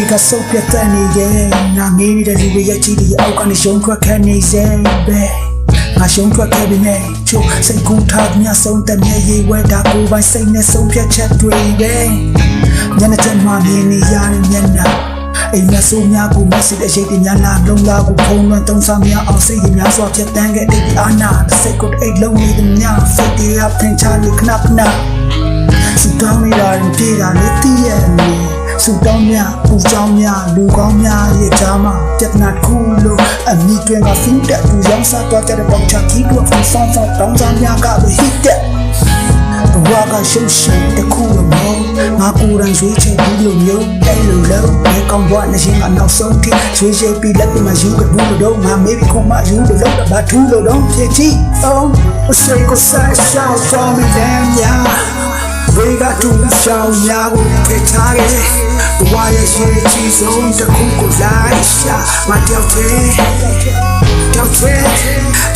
got so get any na me the live ya chi di out kan shong twat khan ni zen be ngà shong twat khe bi ne chu sai ku tha nya song ta mye ye we da ko bai sai ne song phyat chat twi be nya na chan ma ni ni ya ni nya naအိမ်မဆိုးများကိုမစစ်တဲ့ရှိတ်များလာလုံးလာကိုဖုံးလွှမ်းတုံးဆောင်များအောင်စိတ်ကြီးများစွာဖြတ်တန်းခဲ့တဲ့အာနာစိတ်ကိုအိတ်လုံးနေတဲ့များစိတ်တွေအပင်ချနေခဏခဏစူတောင်းနေတာပြေတာလေတည်ရဲ့နေစူတောင်းများပူချောင်းများလူကောင်းများရဲ့ကြားမှာပြဿနာခုလို့အမိတွင်ကဖင်းတဲ့သူရောင်းစားတော့တဲ့ပေါချကီးတို့ဖန်ဆောင်တောင်းစားများကဟိတဲ့ဝါကရှုပ်ရှုပ်တခုလို့မောငါကိုယ်တိုင်ရွေးချယ်ပြီးလို့မျိုးအဲ့လိုလို့ဒီကောင်ဘွားနေချင်းကနောက်ဆုံးထိရွေးချယ်ပြီးလက်ပြမှာယူကဘူးလို့တော့ငါမေးပြီးခုမှယူလို့တော့ဘာထူးလို့တော့ဖြစ်ချီအောင်အစိတ်ကိုဆက်ရှောက်ဆောင်နေတယ်ညာဝေကတူရှောင်းများကိုဖက်ထားခဲ့ဘဝရဲ့ရှိချီဆုံးတခုကိုလိုက်ရှာမတောက်သေး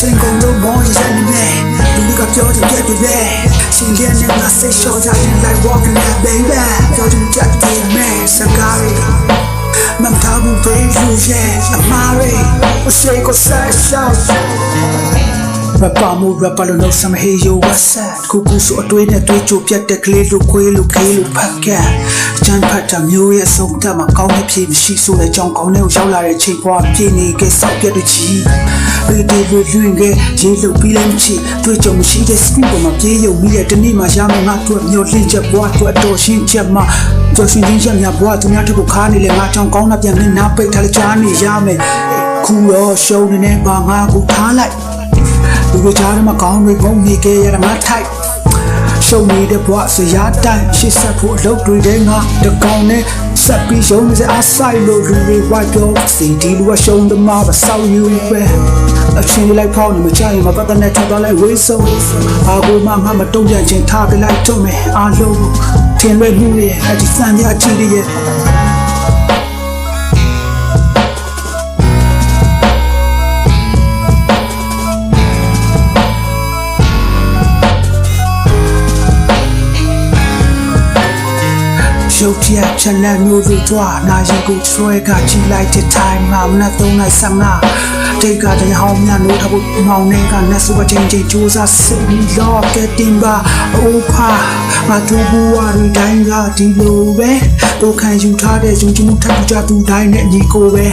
တင်ကုန်လို့မောရရနေမယ်လူကပြောတယ်ပြတ်တယ်ရှင်ရဲ့နဲ့ငါစိတ်လျှော့ကြရင် like walking that baby ပြောတယ်ကြက်တယ်မယ်စကားရီမမထားဘူး baby ရဲ့အမားရီအရှိကိုဆက်ရှောက်ရပါမို့ရပါလို့စမဟေယိုဝတ်ဆက်ခုခုဆိုအတွေးနဲ့တွေးကြိုပြတ်တဲ့ကလေးလိုခွေးလိုခေးလိုဖတ်ကဲချမ်းဖတ်တာမျိုးရဲ့ဆုံးတက်မှာကောင်းတဲ့ဖြစ်မရှိဆိုတဲ့ကြောင်ကောင်းတဲ့ကိုရောက်လာတဲ့ချိန်ပွားပြင်းနေကစောက်ပြတ်တဲ့ချီရီတီလူလွင်ကရေလုတ်ပြီးလည်းချီတွေးကြုံမရှိတဲ့ screen ပေါ်မှာပြေးရုံမိတဲ့တနေ့မှရမယ်ငါတို့မျိုးလင့်ချက်ဘွားတို့အတော်ရှင်းချက်မှာကျော်ရှင်ချင်းချက်များဘွားသူများတို့ကိုခါနေလေငါကြောင်ကောင်းတာပြန်နေနားပိတ်ထားလိုက်ချားနေရမယ်ခုတော့ရှုံးနေပါငါကိုထားလိုက်လူတွေကြားထဲမှာကောင်းတွေငုံနေကြရတာငါထိုက်ရှုံနေတဲ့ဘဝစရာတိုင်းရှစ်ဆက်ဖို့အလုပ်တွေတဲ့ငါတကောင်နဲ့ဆက်ပြီးရှုံနေစအားဆိုင်လို့လူတွေဝိုက်ပြောစီဒီလူကရှုံးသမားပဲစောက်ယူပဲအချင်းလိုက်ဖောင်းနေမချရင်မပတ်တဲ့နဲ့ထွက်သွားလိုက်ဝေးဆုံးအာကိုမှငါမတုံ့ပြန်ချင်းထားပြလိုက်ထုံးမယ်အားလုံးထင်လွဲမှုရဲ့အဒီစံပြအချီရဲ့ရုပ်ပြချက်လက်မျိုးတွေတွားနာရီကိုဆွဲကကြည့်လိုက်တဲ့ time မှာမနက်3နိုင်7နာတိတ်ကတည်းဟောင်းများလို့ထားဖို့မောင်နေကနတ်စုကချင်းချင်းကြိုးစားစစ်ပြီးတော့ကတင်ပါအိုးဖာမတူဘူးဝရီတိုင်းကဒီလိုပဲကိုခံယူထားတဲ့ယူချမှုထပ်ကြသူတိုင်းနဲ့ညီကိုပဲ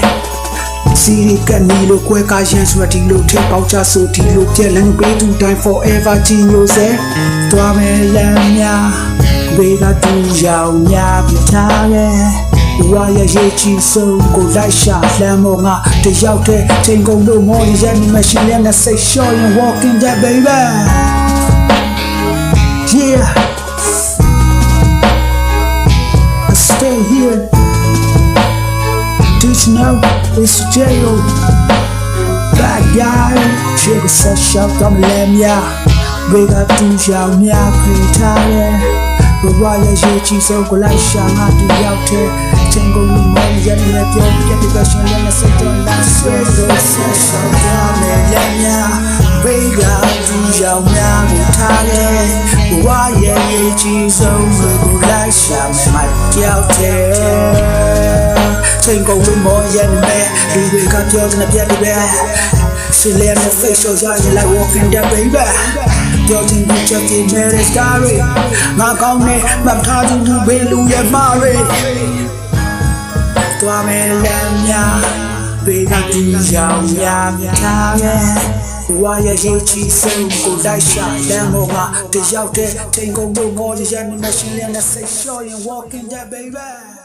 စီရီကနေလို့ကွဲကားရန်ဆိုဒီလိုထက်ပေါက်ချဆိုဒီလိုပြက်လန်းပေးသူတိုင်း forever ကြီးညိုစေတွားမယ်လမ်းများဘေးကတူရောင်များပြထားရဲ့ဝါရရဲ့ချီဆုံးကိုလိုက်ရှာလမ်းမောငါတယောက်တည်းချိန်ကုန်လို့မောရရဲ့မရှိရဲ့နဲ့စိတ်လျှော့ရင် walking that baby yeah I stay here did you know it's jail bad guy shake a set shot on lamb yeahဘေးကတူရောင်များပြထားရဲ့ဘဝရဲ့ရေချီဆုံးကိုလိုက်ရှာငါတူရောက်တဲ့ချိန်ကုန်လို့မောရတဲ့နဲ့ပြောပြတဲ့ကရှင်လည်းစတော့လာဆွဲလို့ဆက်ဆောင်ကြမယ်လည်းများဘေးကတူရောင်များကိုထားတဲ့ဘဝရဲ့ရေချီဆုံးကိုလိုက်ရှာမယ်မကြောက်တဲ့ချိန်ကုန်လို့မောရတဲ့လူတွေကပြောတဲ့ပြတဲ့ပဲရှင်လည်းနဲ့ face show ရရင် like walking that babyပြောချင်ဘူးချက်ပြနေတဲ့ story ငါကောင်းနေမှတ်ထားသူဘေးလူရဲ့မာရီတွားမယ်လမ်းများဘေးကတူရောင်များထားရဲ့ဝါရဲ့ရေချီဆုံးကိုလိုက်ရှာလမ်းပေါ်မှာတယောက်တည်းချိန်ကုန်လို့မောရရနေမရှင်ရဲ့စိတ်လျှော့ရင် walking that baby